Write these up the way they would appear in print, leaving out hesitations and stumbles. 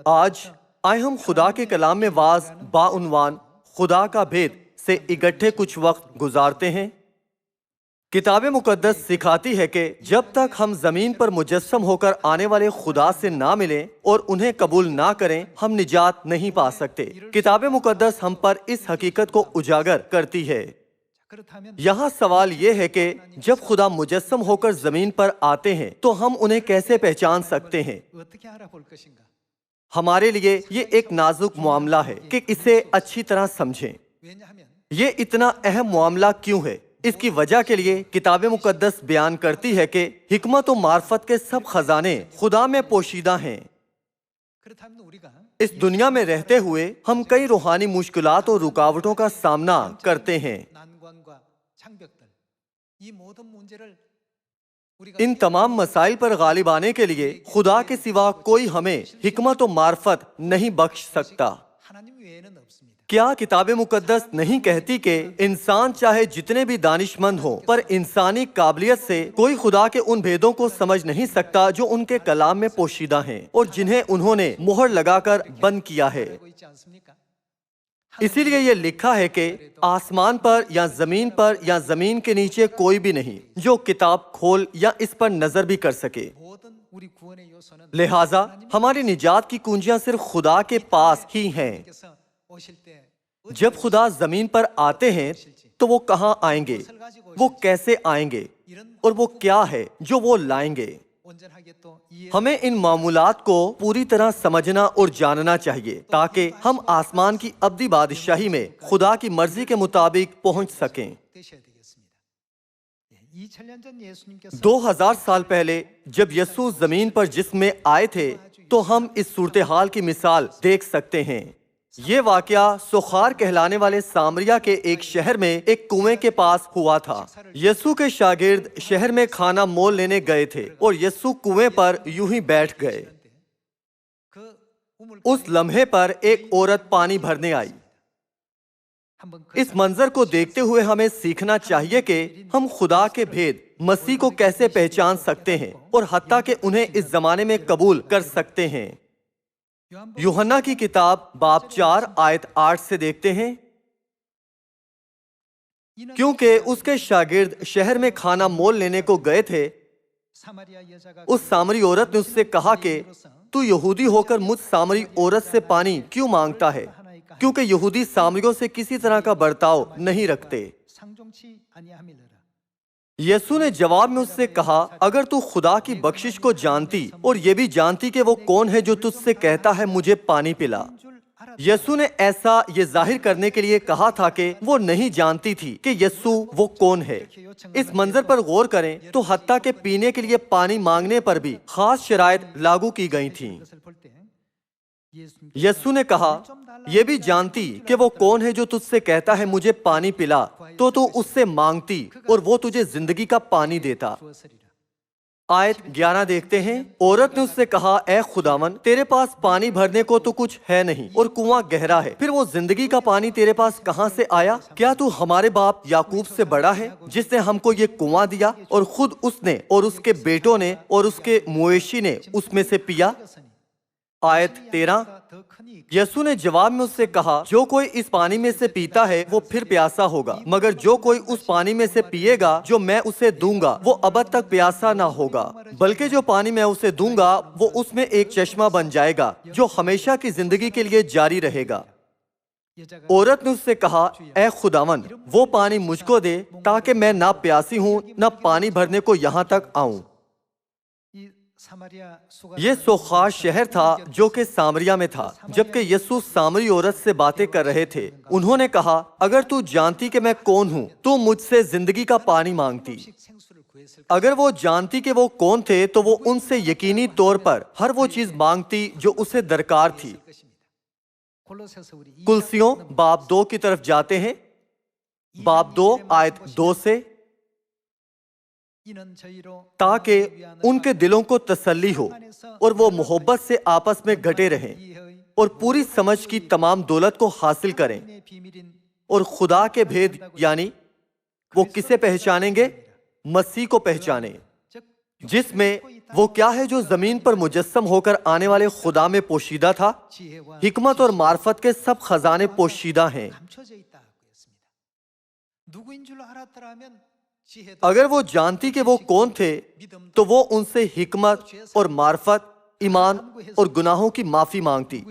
آج آئے ہم خدا کے کلام میں واز باعنوان خدا کا بھید سے اکٹھے کچھ وقت گزارتے ہیں۔ کتاب مقدس سکھاتی ہے کہ جب تک ہم زمین پر مجسم ہو کر آنے والے خدا سے نہ ملیں اور انہیں قبول نہ کریں، ہم نجات نہیں پا سکتے۔ کتاب مقدس ہم پر اس حقیقت کو اجاگر کرتی ہے۔ یہاں سوال یہ ہے کہ جب خدا مجسم ہو کر زمین پر آتے ہیں تو ہم انہیں کیسے پہچان سکتے ہیں؟ ہمارے لیے یہ ایک نازک معاملہ ہے کہ اسے اچھی طرح سمجھیں۔ یہ اتنا اہم معاملہ کیوں ہے؟ اس کی وجہ کے لیے کتاب مقدس بیان کرتی ہے کہ حکمت و معرفت کے سب خزانے خدا میں پوشیدہ ہیں۔ اس دنیا میں رہتے ہوئے ہم کئی روحانی مشکلات اور رکاوٹوں کا سامنا کرتے ہیں۔ ان تمام مسائل پر غالب آنے کے لیے خدا کے سوا کوئی ہمیں حکمت و معرفت نہیں بخش سکتا۔ کیا کتاب مقدس نہیں کہتی کہ انسان چاہے جتنے بھی دانش مند ہوں پر انسانی قابلیت سے کوئی خدا کے ان بھیدوں کو سمجھ نہیں سکتا جو ان کے کلام میں پوشیدہ ہیں اور جنہیں انہوں نے مہر لگا کر بند کیا ہے؟ اسی لیے یہ لکھا ہے کہ آسمان پر یا زمین کے نیچے کوئی بھی نہیں جو کتاب کھول یا اس پر نظر بھی کر سکے۔ لہٰذا ہماری نجات کی کنجیاں صرف خدا کے پاس ہی ہیں۔ جب خدا زمین پر آتے ہیں تو وہ کہاں آئیں گے، وہ کیسے آئیں گے اور وہ کیا ہے جو وہ لائیں گے؟ ہمیں ان معمولات کو پوری طرح سمجھنا اور جاننا چاہیے تاکہ ہم آسمان کی ابدی بادشاہی میں خدا کی مرضی کے مطابق پہنچ سکیں۔ 2000 سال پہلے جب یسوع زمین پر جسم میں آئے تھے تو ہم اس صورتحال کی مثال دیکھ سکتے ہیں۔ یہ واقعہ سوخار کہلانے والے سامریہ کے ایک شہر میں ایک کنویں کے پاس ہوا تھا۔ یسوع کے شاگرد شہر میں کھانا مول لینے گئے تھے اور یسوع کنویں پر یوں ہی بیٹھ گئے۔ اس لمحے پر ایک عورت پانی بھرنے آئی۔ اس منظر کو دیکھتے ہوئے ہمیں سیکھنا چاہیے کہ ہم خدا کے بھید مسیح کو کیسے پہچان سکتے ہیں اور حتیٰ کہ انہیں اس زمانے میں قبول کر سکتے ہیں۔ یوحنا کی کتاب باب 4 آیت 8 سے دیکھتے ہیں، کیونکہ اس کے شاگرد شہر میں کھانا مول لینے کو گئے تھے۔ اس سامری عورت نے اس سے کہا کہ تو یہودی ہو کر مجھ سامری عورت سے پانی کیوں مانگتا ہے؟ کیونکہ یہودی سامریوں سے کسی طرح کا برتاؤ نہیں رکھتے۔ یسوع نے جواب میں اس سے کہا، اگر تو خدا کی بخشش کو جانتی اور یہ بھی جانتی کہ وہ کون ہے جو تجھ سے کہتا ہے مجھے پانی پلا۔ یسوع نے ایسا یہ ظاہر کرنے کے لیے کہا تھا کہ وہ نہیں جانتی تھی کہ یسوع وہ کون ہے۔ اس منظر پر غور کریں تو حتیٰ کہ پینے کے لیے پانی مانگنے پر بھی خاص شرائط لاگو کی گئی تھیں۔ یسوع نے کہا، یہ بھی جانتی کہ وہ کون ہے جو تجھ سے کہتا ہے مجھے پانی پلا تو اس سے مانگتی اور وہ تجھے زندگی کا پانی دیتا۔ آیت 11 دیکھتے ہیں، عورت نے اس سے کہا، اے خداوند، تیرے پاس پانی بھرنے کو تو کچھ ہے نہیں اور کنواں گہرا ہے، پھر وہ زندگی کا پانی تیرے پاس کہاں سے آیا؟ کیا تو ہمارے باپ یعقوب سے بڑا ہے جس نے ہم کو یہ کنواں دیا اور خود اس نے اور اس کے بیٹوں نے اور اس کے مویشی نے اس میں سے پیا؟ آیت 13، یسوع نے جواب میں اس سے کہا، جو کوئی اس پانی میں سے پیتا ہے وہ پھر پیاسا ہوگا، مگر جو کوئی اس پانی میں سے پیے گا جو میں اسے دوں گا وہ ابد تک پیاسا نہ ہوگا، بلکہ جو پانی میں اسے دوں گا وہ اس میں ایک چشمہ بن جائے گا جو ہمیشہ کی زندگی کے لیے جاری رہے گا۔ عورت نے اس سے کہا، اے خداوند، وہ پانی مجھ کو دے تاکہ میں نہ پیاسی ہوں نہ پانی بھرنے کو یہاں تک آؤں۔ یہ سوخار شہر تھا جو کہ سامریہ میں تھا۔ جبکہ یسوع سامری عورت سے باتیں کر رہے تھے، انہوں نے کہا، اگر تو جانتی کہ میں کون ہوں تو مجھ سے زندگی کا پانی مانگتی۔ اگر وہ جانتی کہ وہ کون تھے تو وہ ان سے یقینی طور پر ہر وہ چیز مانگتی جو اسے درکار تھی۔ کلسیوں باب 2 کی طرف جاتے ہیں، باب 2 آیت 2 سے، تاکہ ان کے دلوں کو تسلی ہو اور وہ محبت سے آپس میں گھٹے رہیں اور پوری سمجھ کی تمام دولت کو حاصل کریں اور خدا کے بھید یعنی وہ کسے پہچانیں گے؟ مسیح کو پہچانیں۔ جس میں وہ کیا ہے جو زمین پر مجسم ہو کر آنے والے خدا میں پوشیدہ تھا؟ حکمت اور معرفت کے سب خزانے پوشیدہ ہیں۔ اگر وہ جانتی کہ وہ کون تھے تو وہ ان سے حکمت اور معرفت، ایمان اور گناہوں کی معافی مانگتی۔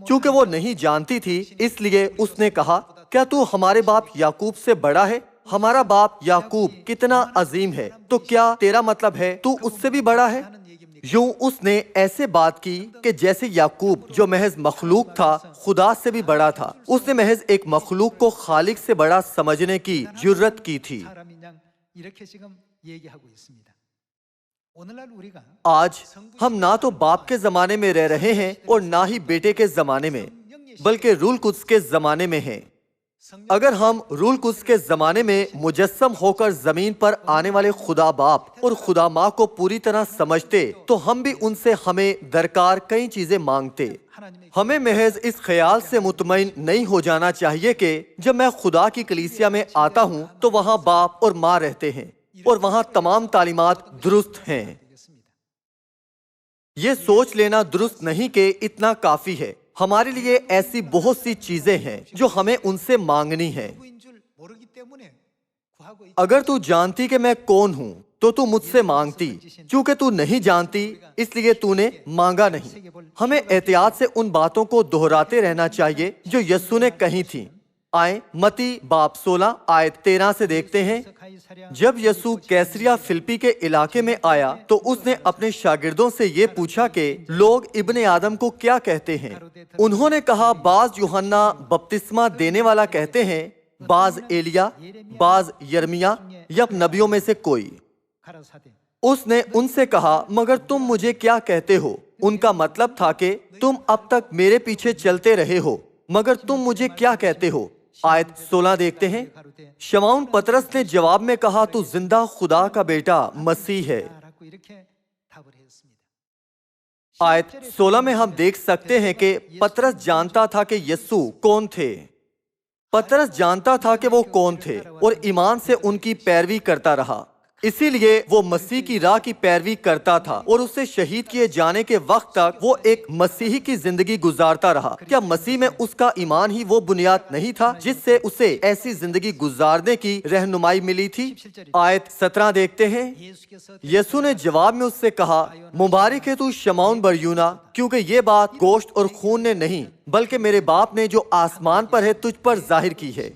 چونکہ وہ نہیں جانتی تھی اس لیے اس نے کہا، کیا تو ہمارے باپ یعقوب سے بڑا ہے؟ ہمارا باپ یعقوب کتنا عظیم ہے، تو کیا تیرا مطلب ہے تو اس سے بھی بڑا ہے؟ یوں اس نے ایسے بات کی کہ جیسے یعقوب جو محض مخلوق تھا خدا سے بھی بڑا تھا۔ اس نے محض ایک مخلوق کو خالق سے بڑا سمجھنے کی جرت کی تھی۔ آج ہم نہ تو باپ کے زمانے میں رہ رہے ہیں اور نہ ہی بیٹے کے زمانے میں، بلکہ روح القدس کے زمانے میں ہیں۔ اگر ہم روح القدس کے زمانے میں مجسم ہو کر زمین پر آنے والے خدا باپ اور خدا ماں کو پوری طرح سمجھتے تو ہم بھی ان سے ہمیں درکار کئی چیزیں مانگتے۔ ہمیں محض اس خیال سے مطمئن نہیں ہو جانا چاہیے کہ جب میں خدا کی کلیسیا میں آتا ہوں تو وہاں باپ اور ماں رہتے ہیں اور وہاں تمام تعلیمات درست ہیں۔ یہ سوچ لینا درست نہیں کہ اتنا کافی ہے۔ ہمارے لیے ایسی بہت سی چیزیں ہیں جو ہمیں ان سے مانگنی ہیں۔ اگر تو جانتی کہ میں کون ہوں تو تو مجھ سے مانگتی، چونکہ تو نہیں جانتی اس لیے تو نے مانگا نہیں۔ ہمیں احتیاط سے ان باتوں کو دہراتے رہنا چاہیے جو یسوع نے کہی تھیں۔ آئیں متی باب 16 آیت 13 سے دیکھتے ہیں۔ جب یسوع کیسریا فلپی کے علاقے میں آیا تو اس نے اپنے شاگردوں سے یہ پوچھا کہ لوگ ابن آدم کو کیا کہتے ہیں؟ انہوں نے کہا، بعض یوحنا بپتسمہ دینے والا کہتے ہیں، بعض ایلیا، بعض یرمیا یا نبیوں میں سے کوئی۔ اس نے ان سے کہا، مگر تم مجھے کیا کہتے ہو؟ ان کا مطلب تھا کہ تم اب تک میرے پیچھے چلتے رہے ہو، مگر تم مجھے کیا کہتے ہو؟ آیت 16 دیکھتے ہیں۔ شمعون پطرس نے جواب میں کہا، تو زندہ خدا کا بیٹا مسیح ہے۔ آیت 16 میں ہم دیکھ سکتے ہیں کہ پطرس جانتا تھا کہ یسوع کون تھے۔ پطرس جانتا تھا کہ وہ کون تھے اور ایمان سے ان کی پیروی کرتا رہا۔ اسی لیے وہ مسیح کی راہ کی پیروی کرتا تھا اور اسے شہید کیے جانے کے وقت تک وہ ایک مسیحی کی زندگی گزارتا رہا۔ کیا مسیح میں اس کا ایمان ہی وہ بنیاد نہیں تھا جس سے اسے ایسی زندگی گزارنے کی رہنمائی ملی تھی؟ آیت 17 دیکھتے ہیں۔ یسوع نے جواب میں اس سے کہا، مبارک ہے تو شمعون بریونا، کیونکہ یہ بات گوشت اور خون نے نہیں بلکہ میرے باپ نے جو آسمان پر ہے تجھ پر ظاہر کی ہے۔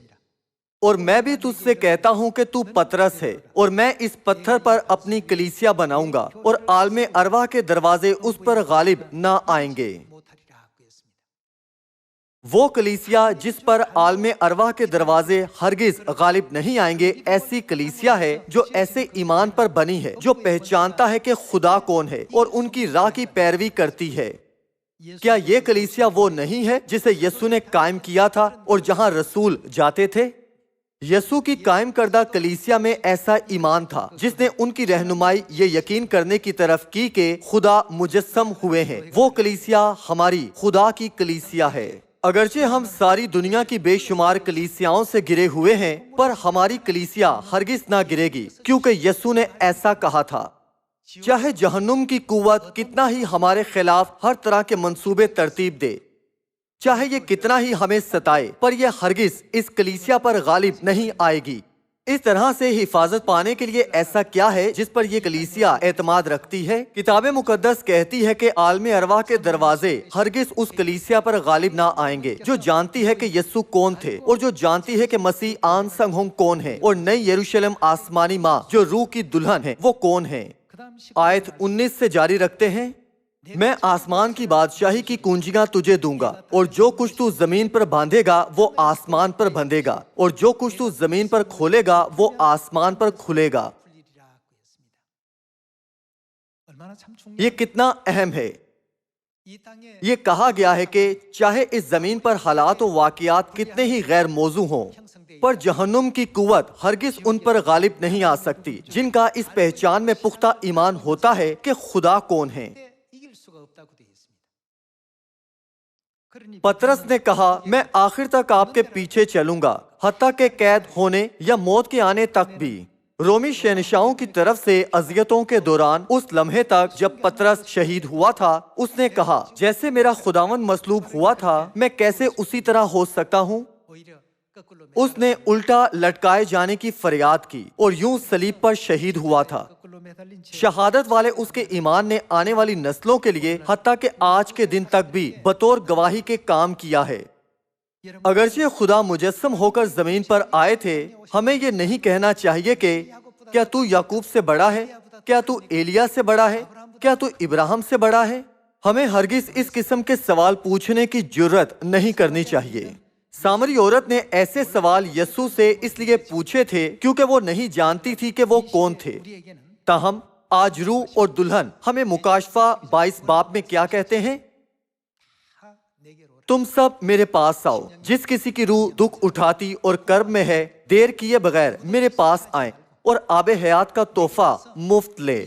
اور میں بھی تجھ سے کہتا ہوں کہ تو پطرس ہے، اور میں اس پتھر پر اپنی کلیسیا بناؤں گا، اور عالم ارواح کے دروازے اس پر غالب نہ آئیں گے۔ وہ کلیسیا جس پر عالم ارواح کے دروازے ہرگز غالب نہیں آئیں گے، ایسی کلیسیا ہے جو ایسے ایمان پر بنی ہے جو پہچانتا ہے کہ خدا کون ہے اور ان کی راہ کی پیروی کرتی ہے۔ کیا یہ کلیسیا وہ نہیں ہے جسے یسوع نے قائم کیا تھا اور جہاں رسول جاتے تھے؟ یسوع کی قائم کردہ کلیسیا میں ایسا ایمان تھا جس نے ان کی رہنمائی یہ یقین کرنے کی طرف کی کہ خدا مجسم ہوئے ہیں۔ وہ کلیسیا ہماری خدا کی کلیسیا ہے۔ اگرچہ ہم ساری دنیا کی بے شمار کلیسیاؤں سے گرے ہوئے ہیں، پر ہماری کلیسیا ہرگز نہ گرے گی، کیونکہ یسوع نے ایسا کہا تھا۔ چاہے جہنم کی قوت کتنا ہی ہمارے خلاف ہر طرح کے منصوبے ترتیب دے، چاہے یہ کتنا ہی ہمیں ستائے، پر یہ ہرگز اس کلیسیا پر غالب نہیں آئے گی۔ اس طرح سے حفاظت پانے کے لیے ایسا کیا ہے جس پر یہ کلیسیا اعتماد رکھتی ہے؟ کتاب مقدس کہتی ہے کہ عالم ارواح کے دروازے ہرگز اس کلیسیا پر غالب نہ آئیں گے جو جانتی ہے کہ یسوع کون تھے، اور جو جانتی ہے کہ مسیح آن سنگ ہونگ کون ہے، اور نئی یروشلم آسمانی ماں جو روح کی دلہن ہے وہ کون ہے۔ آیت 19 سے جاری رکھتے ہیں۔ میں آسمان کی بادشاہی کی کنجیاں تجھے دوں گا، اور جو کچھ تو زمین پر باندھے گا وہ آسمان پر بندھے گا، اور جو کچھ تو زمین پر کھولے گا وہ آسمان پر کھلے گا۔ یہ کتنا اہم ہے۔ یہ کہا گیا ہے کہ چاہے اس زمین پر حالات و واقعات کتنے ہی غیر موزوں ہوں، پر جہنم کی قوت ہرگز ان پر غالب نہیں آ سکتی جن کا اس پہچان میں پختہ ایمان ہوتا ہے کہ خدا کون ہے۔ پطرس نے کہا، میں آخر تک آپ کے پیچھے چلوں گا، حتیٰ کہ قید ہونے یا موت کے آنے تک بھی۔ رومی شہنشاہوں کی طرف سے اذیتوں کے دوران اس لمحے تک جب پطرس شہید ہوا تھا، اس نے کہا جیسے میرا خداوند مصلوب ہوا تھا میں کیسے اسی طرح ہو سکتا ہوں؟ اس نے الٹا لٹکائے جانے کی فریاد کی اور یوں صلیب پر شہید ہوا تھا۔ شہادت والے اس کے ایمان نے آنے والی نسلوں کے لیے حتیٰ کہ آج کے دن تک بھی بطور گواہی کے کام کیا ہے۔ اگرچہ خدا مجسم ہو کر زمین پر آئے تھے، ہمیں یہ نہیں کہنا چاہیے کہ کیا تو یعقوب سے بڑا ہے؟ کیا تو ایلیا سے بڑا ہے؟ کیا تو ابراہیم سے بڑا ہے؟ ہمیں ہرگز اس قسم کے سوال پوچھنے کی جرت نہیں کرنی چاہیے۔ سامری عورت نے ایسے سوال یسوع سے اس لیے پوچھے تھے کیونکہ وہ نہیں جانتی تھی کہ وہ کون تھے۔ تاہم آج روح اور دلہن ہمیں مکاشفہ 22 باب میں کیا کہتے ہیں؟ تم سب میرے پاس آؤ، جس کسی کی روح دکھ اٹھاتی اور کرب میں ہے، دیر کیے بغیر میرے پاس آئیں اور آب حیات کا تحفہ مفت لے۔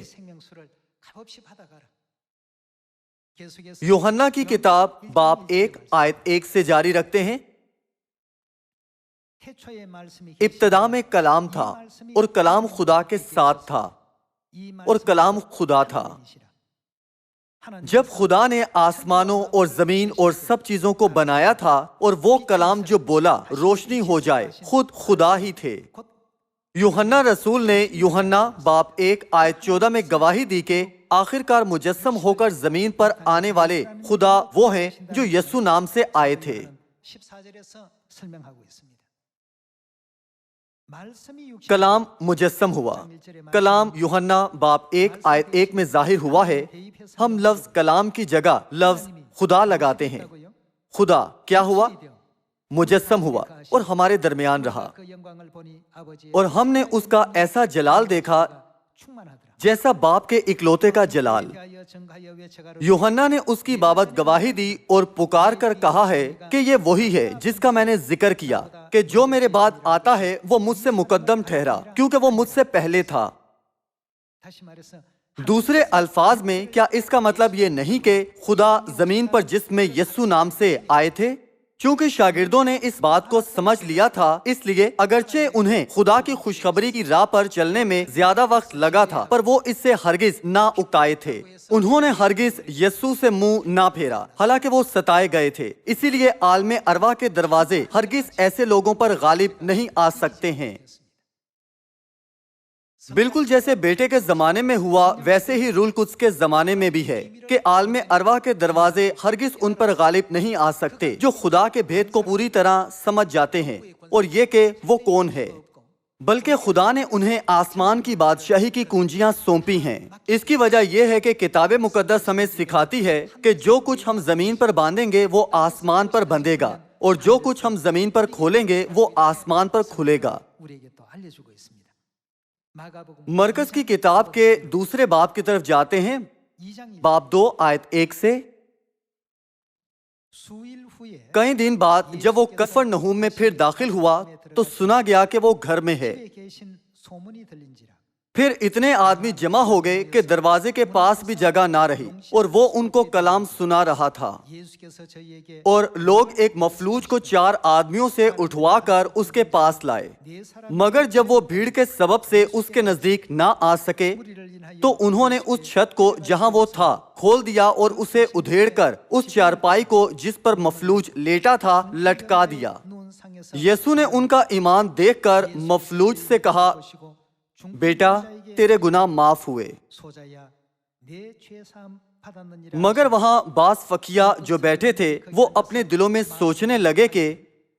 یوحنا کی کتاب باب 1 آیت 1 سے جاری رکھتے ہیں۔ ابتدا میں کلام تھا اور کلام خدا کے ساتھ تھا اور کلام خدا تھا۔ جب خدا نے آسمانوں اور زمین اور سب چیزوں کو بنایا تھا اور وہ کلام جو بولا روشنی ہو جائے خود خدا ہی تھے۔ یوحنا رسول نے یوحنا باب 1 آیت 14 میں گواہی دی کہ آخر کار مجسم ہو کر زمین پر آنے والے خدا وہ ہیں جو یسوع نام سے آئے تھے۔ کلام مجسم ہوا۔ کلام یوحنا باب 1 آیت 1 میں ظاہر ہوا ہے۔ ہم لفظ کلام کی جگہ لفظ خدا لگاتے ہیں۔ خدا کیا ہوا؟ مجسم ہوا اور ہمارے درمیان رہا، اور ہم نے اس کا ایسا جلال دیکھا جیسا باپ کے اکلوتے کا جلال۔ یوحنا نے اس کی بابت گواہی دی اور پکار کر کہا ہے کہ یہ وہی ہے جس کا میں نے ذکر کیا کہ جو میرے بعد آتا ہے وہ مجھ سے مقدم ٹھہرا کیونکہ وہ مجھ سے پہلے تھا۔ دوسرے الفاظ میں کیا اس کا مطلب یہ نہیں کہ خدا زمین پر جسم میں یسوع نام سے آئے تھے؟ چونکہ شاگردوں نے اس بات کو سمجھ لیا تھا، اس لیے اگرچہ انہیں خدا کی خوشخبری کی راہ پر چلنے میں زیادہ وقت لگا تھا، پر وہ اس سے ہرگز نہ اکتائے تھے۔ انہوں نے ہرگز یسوع سے منہ نہ پھیرا، حالانکہ وہ ستائے گئے تھے۔ اسی لیے عالم ارواح کے دروازے ہرگز ایسے لوگوں پر غالب نہیں آ سکتے ہیں۔ بالکل جیسے بیٹے کے زمانے میں ہوا ویسے ہی روح القدس کے زمانے میں بھی ہے کہ عالم ارواح کے دروازے ہرگز ان پر غالب نہیں آ سکتے جو خدا کے بھید کو پوری طرح سمجھ جاتے ہیں اور یہ کہ وہ کون ہے، بلکہ خدا نے انہیں آسمان کی بادشاہی کی کنجیاں سونپی ہیں۔ اس کی وجہ یہ ہے کہ کتاب مقدس ہمیں سکھاتی ہے کہ جو کچھ ہم زمین پر باندھیں گے وہ آسمان پر بندھے گا، اور جو کچھ ہم زمین پر کھولیں گے وہ آسمان پر کھلے گا۔ مرکز کی کتاب کے دوسرے باب کی طرف جاتے ہیں، باب 2 آیت 1 سے۔ کئی دن بعد جب وہ کفرنہوم میں پھر داخل ہوا تو سنا گیا کہ وہ گھر میں ہے۔ پھر اتنے آدمی جمع ہو گئے کہ دروازے کے پاس بھی جگہ نہ رہی، اور وہ ان کو کلام سنا رہا تھا۔ اور لوگ ایک مفلوج کو 4 آدمیوں سے اٹھوا کر اس کے پاس لائے، مگر جب وہ بھیڑ کے سبب سے اس کے نزدیک نہ آ سکے تو انہوں نے اس چھت کو جہاں وہ تھا کھول دیا اور اسے ادھیڑ کر اس چارپائی کو جس پر مفلوج لیٹا تھا لٹکا دیا۔ یسوع نے ان کا ایمان دیکھ کر مفلوج سے کہا، بیٹا تیرے گناہ معاف ہوئے۔ مگر وہاں بعض فقیہ جو بیٹھے تھے وہ اپنے دلوں میں سوچنے لگے کہ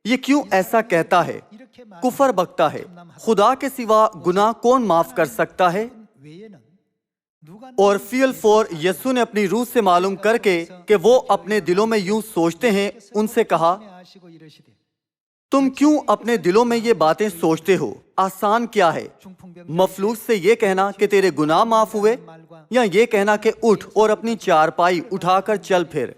یہ کیوں ایسا کہتا ہے، کفر بکتا ہے، خدا کے سوا گناہ کون معاف کر سکتا ہے؟ اور فی الفور یسوع نے اپنی روح سے معلوم کر کے کہ وہ اپنے دلوں میں یوں سوچتے ہیں ان سے کہا، تم کیوں اپنے دلوں میں یہ باتیں سوچتے ہو؟ آسان کیا ہے، مفلوج سے یہ کہنا کہ تیرے گناہ معاف ہوئے، یا یہ کہنا کہ اٹھ اور اپنی چارپائی اٹھا کر چل پھر؟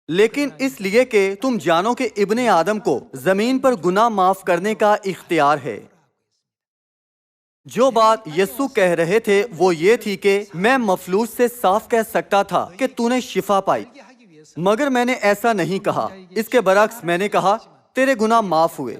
لیکن اس لیے کہ تم جانو کہ ابن آدم کو زمین پر گناہ معاف کرنے کا اختیار ہے۔ جو بات یسوع کہہ رہے تھے وہ یہ تھی کہ میں مفلوج سے صاف کہہ سکتا تھا کہ تو نے شفا پائی، مگر میں نے ایسا نہیں کہا۔ اس کے برعکس میں نے کہا تیرے گناہ معاف ہوئے۔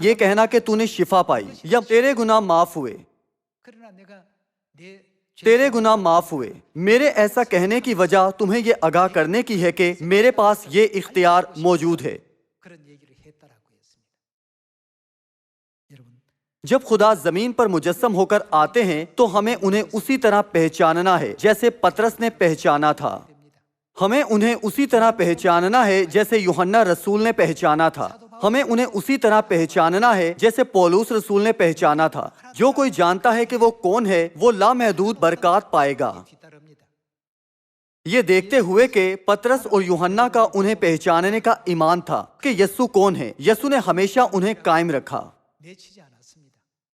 یہ کہنا کہ تو نے شفا پائی یا تیرے گناہ معاف ہوئے، تیرے گناہ معاف ہوئے، میرے ایسا کہنے کی وجہ تمہیں یہ آگاہ کرنے کی ہے کہ میرے پاس یہ اختیار موجود ہے۔ جب خدا زمین پر مجسم ہو کر آتے ہیں تو ہمیں انہیں اسی طرح پہچاننا ہے جیسے پطرس نے پہچانا تھا، ہمیں انہیں اسی طرح پہچاننا ہے جیسے یوحنا رسول نے پہچانا تھا، ہمیں انہیں اسی طرح پہچاننا ہے جیسے پولس رسول نے پہچانا تھا۔ جو کوئی جانتا ہے کہ وہ کون ہے وہ لامحدود برکات پائے گا۔ یہ دیکھتے ہوئے کہ پطرس اور یوحنا کا انہیں پہچاننے کا ایمان تھا کہ یسوع کون ہے، یسوع نے ہمیشہ انہیں قائم رکھا۔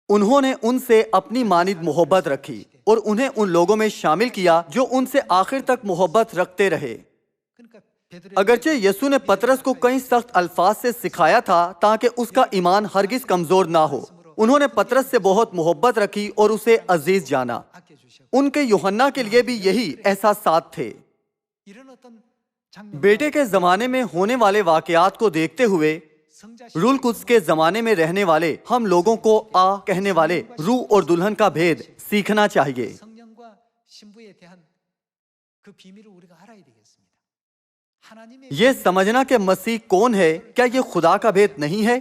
انہوں نے ان سے اپنی مانند محبت رکھی اور انہیں ان لوگوں میں شامل کیا جو ان سے آخر تک محبت رکھتے رہے۔ اگرچہ یسوع نے پطرس کو کئی سخت الفاظ سے سکھایا تھا تاکہ اس کا ایمان ہرگز کمزور نہ ہو، انہوں نے پطرس سے بہت محبت رکھی اور اسے عزیز جانا۔ ان کے یوحنا کے لیے بھی یہی احساسات تھے۔ بیٹے کے زمانے میں ہونے والے واقعات کو دیکھتے ہوئے روح القدس کے زمانے میں رہنے والے ہم لوگوں کو کہنے والے روح اور دلہن کا بھید سیکھنا چاہیے۔ یہ سمجھنا کہ مسیح کون ہے، کیا یہ خدا کا بھید نہیں ہے؟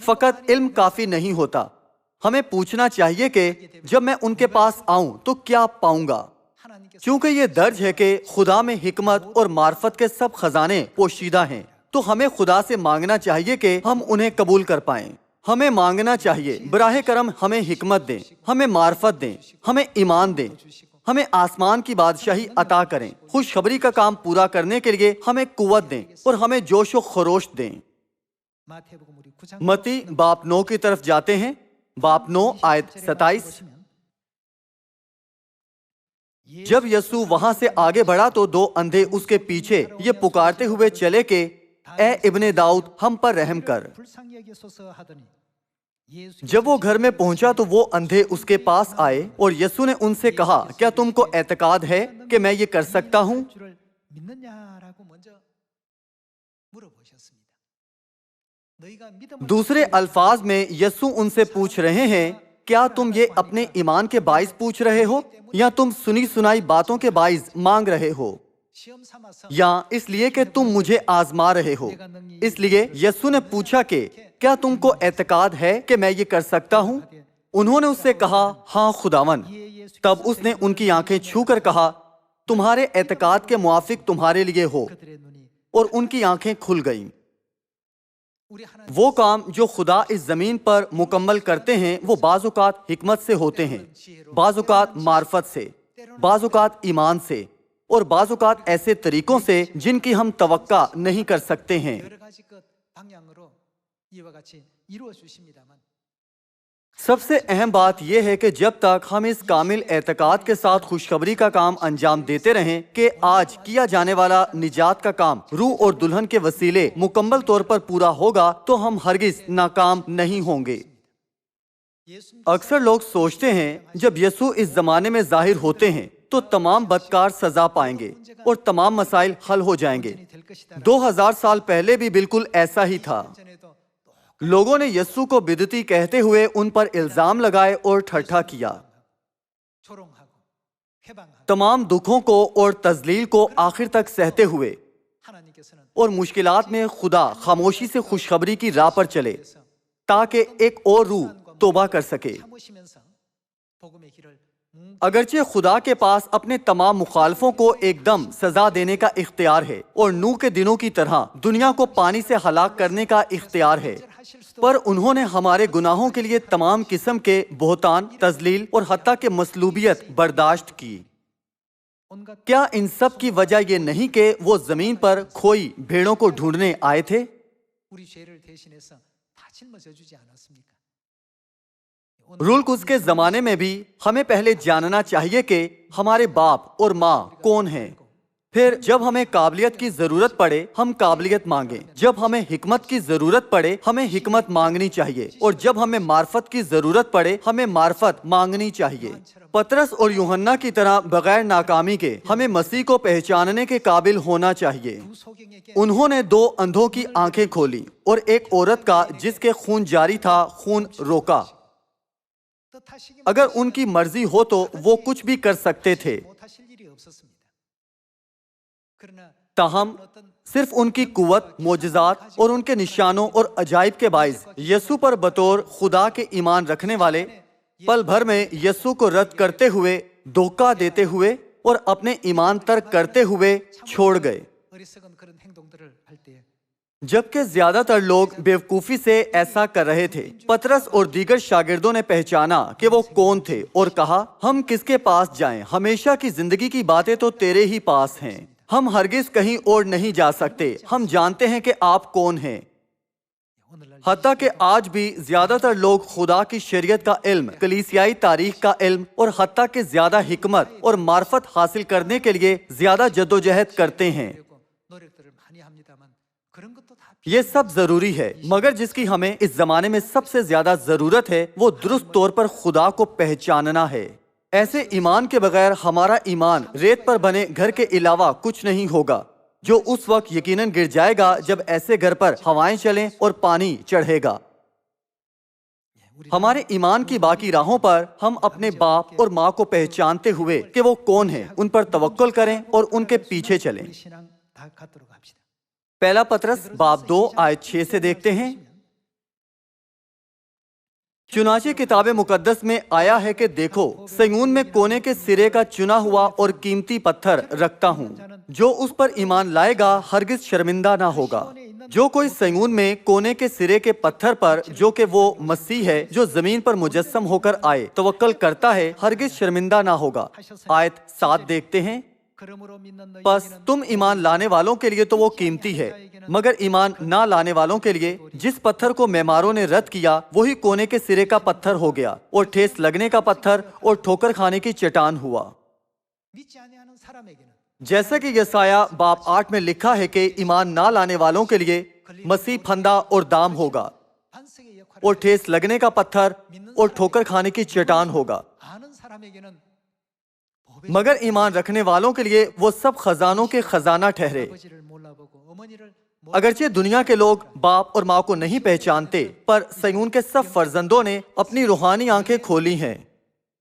فقط علم کافی نہیں ہوتا، ہمیں پوچھنا چاہیے کہ جب میں ان کے پاس آؤں تو کیا پاؤں گا؟ چونکہ یہ درج ہے کہ خدا میں حکمت اور معرفت کے سب خزانے پوشیدہ ہیں، تو ہمیں خدا سے مانگنا چاہیے کہ ہم انہیں قبول کر پائیں۔ ہمیں مانگنا چاہیے براہ کرم ہمیں حکمت دیں، ہمیں معرفت دیں، ہمیں ایمان دیں، ہمیں آسمان کی بادشاہی عطا کریں، خوشخبری کا کام پورا کرنے کے لیے ہمیں قوت دیں اور ہمیں جوش و خروش دیں۔ متی باب 9 کی طرف جاتے ہیں، باب 9 آیت 27۔ جب یسوع وہاں سے آگے بڑھا تو 2 اندھے اس کے پیچھے یہ پکارتے ہوئے چلے کہ اے ابن داؤد ہم پر رحم کر۔ جب وہ گھر میں پہنچا تو وہ اندھے اس کے پاس آئے اور یسوع نے ان سے کہا کیا تم کو اعتقاد ہے کہ میں یہ کر سکتا ہوں؟ دوسرے الفاظ میں یسوع ان سے پوچھ رہے ہیں کیا تم یہ اپنے ایمان کے باعث پوچھ رہے ہو یا تم سنی سنائی باتوں کے باعث مانگ رہے ہو، یا اس لیے کہ تم مجھے آزما رہے ہو؟ اس لیے یسوع نے پوچھا کہ کیا تم کو اعتقاد ہے کہ میں یہ کر سکتا ہوں؟ انہوں نے اس سے کہا ہاں خداوند۔ تب اس نے ان کی آنکھیں چھو کر کہا تمہارے اعتقاد کے موافق تمہارے لیے ہو، اور ان کی آنکھیں کھل گئیں۔ وہ کام جو خدا اس زمین پر مکمل کرتے ہیں وہ بعض اوقات حکمت سے ہوتے ہیں، بعض اوقات معرفت سے، بعض اوقات ایمان سے، اور بعض اوقات ایسے طریقوں سے جن کی ہم توقع نہیں کر سکتے ہیں۔ سب سے اہم بات یہ ہے کہ جب تک ہم اس کامل اعتقاد کے ساتھ خوشخبری کا کام انجام دیتے رہیں کہ آج کیا جانے والا نجات کا کام روح اور دلہن کے وسیلے مکمل طور پر پورا ہوگا تو ہم ہرگز ناکام نہیں ہوں گے۔ اکثر لوگ سوچتے ہیں جب یسوع اس زمانے میں ظاہر ہوتے ہیں تو تمام بدکار سزا پائیں گے اور تمام مسائل حل ہو جائیں گے۔ 2000 سال پہلے بھی بالکل ایسا ہی تھا۔ لوگوں نے یسوع کو بدعتی کہتے ہوئے ان پر الزام لگائے اور ٹھٹھا کیا۔ تمام دکھوں کو اور تذلیل کو آخر تک سہتے ہوئے اور مشکلات میں خدا خاموشی سے خوشخبری کی راہ پر چلے تاکہ ایک اور روح توبہ کر سکے۔ اگرچہ خدا کے پاس اپنے تمام مخالفوں کو ایک دم سزا دینے کا اختیار ہے اور نوح کے دنوں کی طرح دنیا کو پانی سے ہلاک کرنے کا اختیار ہے، پر انہوں نے ہمارے گناہوں کے لیے تمام قسم کے بہتان، تذلیل اور حتیٰ کہ مصلوبیت برداشت کی۔ کیا ان سب کی وجہ یہ نہیں کہ وہ زمین پر کھوئی بھیڑوں کو ڈھونڈنے آئے تھے؟ روح القدس کے زمانے میں بھی ہمیں پہلے جاننا چاہیے کہ ہمارے باپ اور ماں کون ہیں۔ پھر جب ہمیں قابلیت کی ضرورت پڑے ہم قابلیت مانگیں، جب ہمیں حکمت کی ضرورت پڑے ہمیں حکمت مانگنی چاہیے، اور جب ہمیں معرفت کی ضرورت پڑے ہمیں معرفت مانگنی چاہیے۔ پطرس اور یوحنا کی طرح بغیر ناکامی کے ہمیں مسیح کو پہچاننے کے قابل ہونا چاہیے۔ انہوں نے 2 اندھوں کی آنکھیں کھولی اور ایک عورت کا جس کے خون جاری تھا خون روکا۔ اگر ان کی مرضی ہو تو وہ کچھ بھی کر سکتے تھے، تاہم صرف ان کی قوت، معجزات اور ان کے نشانوں اور عجائب کے باعث یسوع پر بطور خدا کے ایمان رکھنے والے پل بھر میں یسوع کو رد کرتے ہوئے، دھوکہ دیتے ہوئے اور اپنے ایمان ترک کرتے ہوئے چھوڑ گئے، جبکہ زیادہ تر لوگ بیوقوفی سے ایسا کر رہے تھے۔ پطرس اور دیگر شاگردوں نے پہچانا کہ وہ کون تھے اور کہا، ہم کس کے پاس جائیں؟ ہمیشہ کی زندگی کی باتیں تو تیرے ہی پاس ہیں، ہم ہرگز کہیں اور نہیں جا سکتے، ہم جانتے ہیں کہ آپ کون ہیں۔ حتیٰ کہ آج بھی زیادہ تر لوگ خدا کی شریعت کا علم، کلیسیائی تاریخ کا علم اور حتیٰ کہ زیادہ حکمت اور معرفت حاصل کرنے کے لیے زیادہ جدوجہد کرتے ہیں۔ یہ سب ضروری ہے، مگر جس کی ہمیں اس زمانے میں سب سے زیادہ ضرورت ہے وہ درست طور پر خدا کو پہچاننا ہے۔ ایسے ایمان کے بغیر ہمارا ایمان ریت پر بنے گھر کے علاوہ کچھ نہیں ہوگا، جو اس وقت یقیناً گر جائے گا جب ایسے گھر پر ہوائیں چلیں اور پانی چڑھے گا۔ ہمارے ایمان کی باقی راہوں پر ہم اپنے باپ اور ماں کو پہچانتے ہوئے کہ وہ کون ہیں ان پر توکل کریں اور ان کے پیچھے چلیں۔ پہلا پطرس باب 2 آیت 6 سے دیکھتے ہیں، چنانچہ کتاب مقدس میں آیا ہے کہ دیکھو صہیون میں کونے کے سرے کا چنا ہوا اور قیمتی پتھر رکھتا ہوں، جو اس پر ایمان لائے گا ہرگز شرمندہ نہ ہوگا۔ جو کوئی صہیون میں کونے کے سرے کے پتھر پر، جو کہ وہ مسیح ہے جو زمین پر مجسم ہو کر آئے، توکل کرتا ہے ہرگز شرمندہ نہ ہوگا۔ آیت 7 دیکھتے ہیں، پس تم ایمان لانے والوں کے لیے تو وہ قیمتی ہے، مگر ایمان نہ لانے والوں کے لیے جس پتھر کو معماروں نے رد کیا وہی کونے کے سرے کا پتھر ہو گیا اور ٹھیس لگنے کا پتھر اور ٹھوکر کھانے کی چٹان ہوا۔ جیسا کہ یسایہ باب 8 میں لکھا ہے کہ ایمان نہ لانے والوں کے لیے مسیح پھندا اور دام ہوگا اور ٹھیس لگنے کا پتھر اور ٹھوکر کھانے کی چٹان ہوگا، مگر ایمان رکھنے والوں کے لیے وہ سب خزانوں کے خزانہ ٹھہرے۔ اگرچہ دنیا کے لوگ باپ اور ماں کو نہیں پہچانتے، پر صہیون کے سب فرزندوں نے اپنی روحانی آنکھیں کھولی ہیں،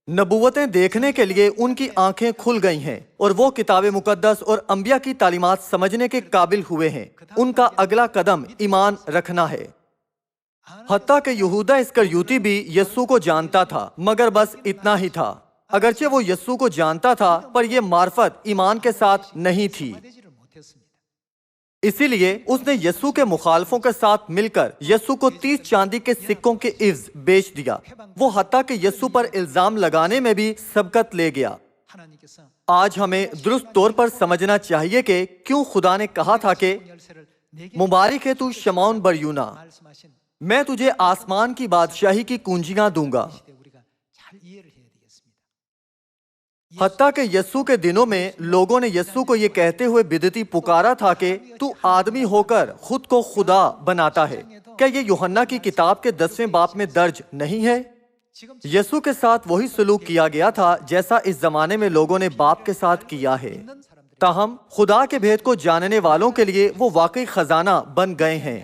نبوتیں دیکھنے کے لیے ان کی آنکھیں کھل گئی ہیں اور وہ کتاب مقدس اور انبیاء کی تعلیمات سمجھنے کے قابل ہوئے ہیں۔ ان کا اگلا قدم ایمان رکھنا ہے۔ حتیٰ کہ یہودا اسکریوتی بھی یسوع کو جانتا تھا، مگر بس اتنا ہی تھا۔ اگرچہ وہ یسوع کو جانتا تھا پر یہ معرفت ایمان کے ساتھ نہیں تھی، اسی لیے اس نے یسوع کے مخالفوں کے ساتھ مل کر یسوع کو 30 چاندی کے سکوں کے عوض بیچ دیا۔ وہ حتیٰ کہ یسوع پر الزام لگانے میں بھی سبقت لے گیا۔ آج ہمیں درست طور پر سمجھنا چاہیے کہ کیوں خدا نے کہا تھا کہ مبارک ہے تو شمعون بریونا، میں تجھے آسمان کی بادشاہی کی کنجیاں دوں گا۔ حتیٰ کہ یسوع کے دنوں میں لوگوں نے یسوع کو یہ کہتے ہوئے بدعتی پکارا تھا کہ تو آدمی ہو کر خود کو خدا بناتا ہے۔ کیا یہ یوحنا کی کتاب کے 10ویں باب میں درج نہیں ہے؟ یسوع کے ساتھ وہی سلوک کیا گیا تھا جیسا اس زمانے میں لوگوں نے باپ کے ساتھ کیا ہے، تاہم خدا کے بھید کو جاننے والوں کے لیے وہ واقعی خزانہ بن گئے ہیں۔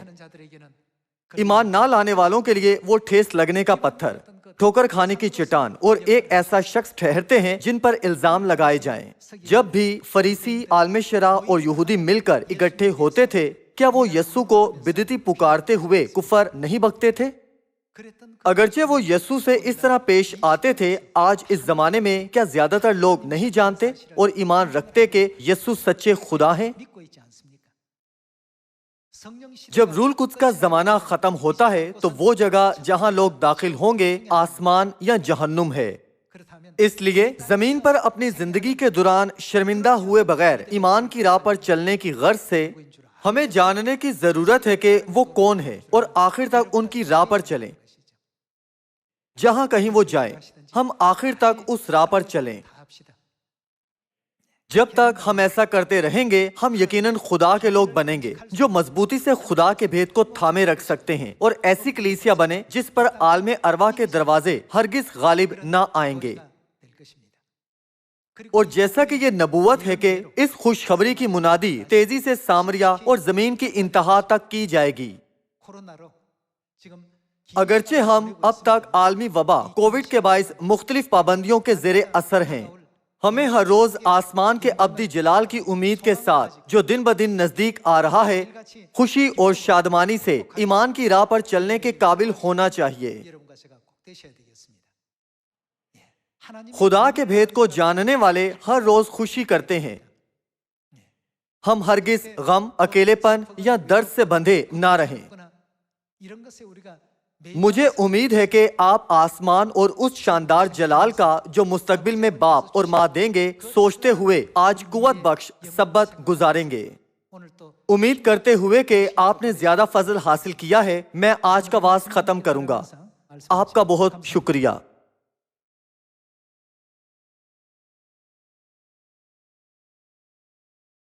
ایمان نہ لانے والوں کے لیے وہ ٹھیس لگنے کا پتھر، ٹھوکر کھانے کی چٹان اور ایک ایسا شخص ٹھہرتے ہیں جن پر الزام لگائے جائیں۔ جب بھی فریسی، عالم شرع اور یہودی مل کر اکٹھے ہوتے تھے، کیا وہ یسوع کو بدعتی پکارتے ہوئے کفر نہیں بکتے تھے؟ اگرچہ وہ یسوع سے اس طرح پیش آتے تھے، آج اس زمانے میں کیا زیادہ تر لوگ نہیں جانتے اور ایمان رکھتے کہ یسوع سچے خدا ہیں؟ جب روح القدس کا زمانہ ختم ہوتا ہے تو وہ جگہ جہاں لوگ داخل ہوں گے آسمان یا جہنم ہے۔ اس لیے زمین پر اپنی زندگی کے دوران شرمندہ ہوئے بغیر ایمان کی راہ پر چلنے کی غرض سے ہمیں جاننے کی ضرورت ہے کہ وہ کون ہے اور آخر تک ان کی راہ پر چلیں۔ جہاں کہیں وہ جائیں، ہم آخر تک اس راہ پر چلیں۔ جب تک ہم ایسا کرتے رہیں گے ہم یقیناً خدا کے لوگ بنیں گے جو مضبوطی سے خدا کے بھید کو تھامے رکھ سکتے ہیں اور ایسی کلیسیا بنے جس پر عالم ارواح کے دروازے ہرگز غالب نہ آئیں گے۔ اور جیسا کہ یہ نبوت ہے کہ اس خوشخبری کی منادی تیزی سے سامریہ اور زمین کی انتہا تک کی جائے گی۔ اگرچہ ہم اب تک عالمی وبا کووڈ کے باعث مختلف پابندیوں کے زیر اثر ہیں، ہمیں ہر روز آسمان کے ابدی جلال کی امید کے ساتھ جو دن بدن نزدیک آ رہا ہے خوشی اور شادمانی سے ایمان کی راہ پر چلنے کے قابل ہونا چاہیے۔ خدا کے بھید کو جاننے والے ہر روز خوشی کرتے ہیں۔ ہم ہرگز غم، اکیلے پن یا درد سے بندھے نہ رہیں۔ مجھے امید ہے کہ آپ آسمان اور اس شاندار جلال کا جو مستقبل میں باپ اور ماں دیں گے سوچتے ہوئے آج قوت بخش سبت گزاریں گے۔ امید کرتے ہوئے کہ آپ نے زیادہ فضل حاصل کیا ہے میں آج کا وعظ ختم کروں گا۔ آپ کا بہت شکریہ۔